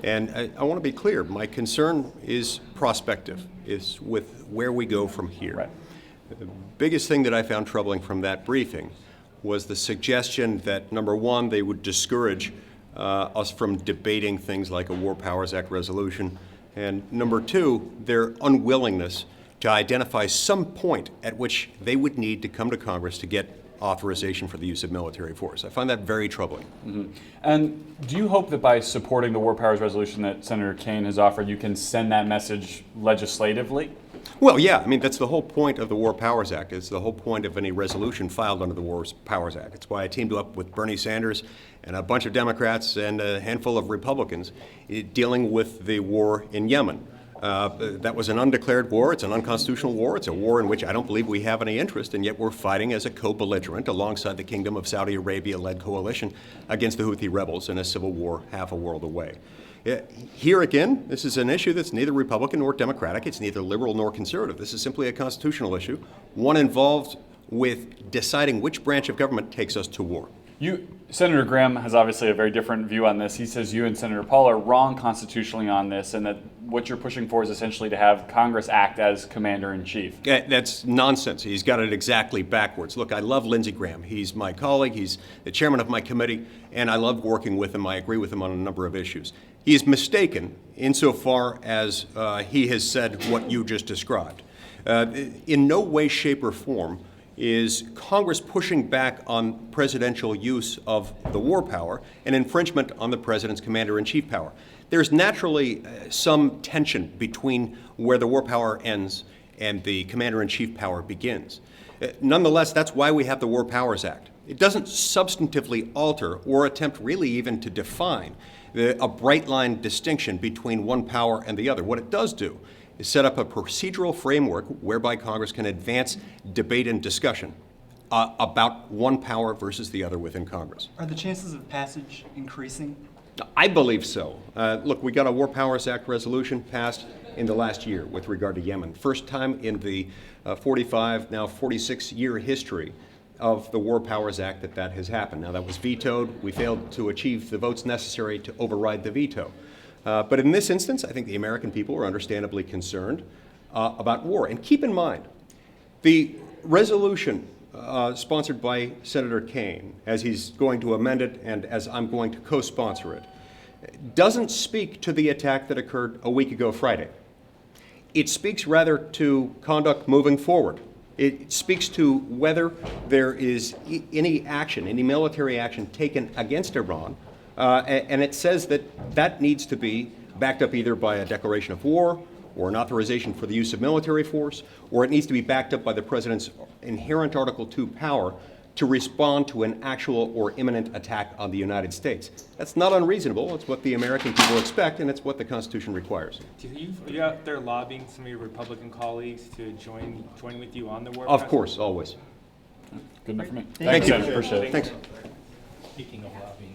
And I want to be clear, my concern is prospective, is with where we go from here. Right. The biggest thing that I found troubling from that briefing was the suggestion that, number one, they would discourage us from debating things like a War Powers Act resolution, and number two, their unwillingness to identify some point at which they would need to come to Congress to get authorization for the use of military force. I find that very troubling. Mm-hmm. And do you hope that by supporting the War Powers resolution that Senator Kaine has offered, you can send that message legislatively? Well, yeah. I mean, that's the whole point of the War Powers Act. It's the whole point of any resolution filed under the War Powers Act. It's why I teamed up with Bernie Sanders and a bunch of Democrats and a handful of Republicans dealing with the war in Yemen. That was an undeclared war. It's an unconstitutional war. It's a war in which I don't believe we have any interest, and yet we're fighting as a co-belligerent alongside the Kingdom of Saudi Arabia-led coalition against the Houthi rebels in a civil war half a world away. Here again, this is an issue that's neither Republican nor Democratic. It's neither liberal nor conservative. This is simply a constitutional issue, one involved with deciding which branch of government takes us to war. Senator Graham has obviously a very different view on this. He says you and Senator Paul are wrong constitutionally on this, and that what you're pushing for is essentially to have Congress act as commander-in-chief. That's nonsense. He's got it exactly backwards. Look, I love Lindsey Graham. He's my colleague. He's the chairman of my committee, and I love working with him. I agree with him on a number of issues. He is mistaken insofar as he has said what you just described. In no way, shape, or form is Congress pushing back on presidential use of the war power and infringement on the president's commander-in-chief power. There's naturally some tension between where the war power ends and the commander-in-chief power begins. Nonetheless, that's why we have the War Powers Act. It doesn't substantively alter or attempt really even to define a bright line distinction between one power and the other. What it does do is set up a procedural framework whereby Congress can advance debate and discussion about one power versus the other within Congress. Are the chances of passage increasing? I believe so. Look, we got a War Powers Act resolution passed in the last year with regard to Yemen. First time in the 45, now 46-year history of the War Powers Act that has happened. Now, that was vetoed. We failed to achieve the votes necessary to override the veto. But in this instance, I think the American people are understandably concerned about war. And keep in mind, the resolution sponsored by Senator Kaine, as he's going to amend it and as I'm going to co-sponsor it, doesn't speak to the attack that occurred a week ago Friday. It speaks rather to conduct moving forward. It speaks to whether there is any action, any military action taken against Iran. And it says that that needs to be backed up either by a declaration of war or an authorization for the use of military force, or it needs to be backed up by the president's inherent Article 2 power to respond to an actual or imminent attack on the United States. That's not unreasonable. It's what the American people expect, and it's what the Constitution requires. Are you out there lobbying some of your Republican colleagues to join with you on the war? Of course, always. Good enough for me. Thank you. Appreciate it. Thanks. Speaking of lobbying.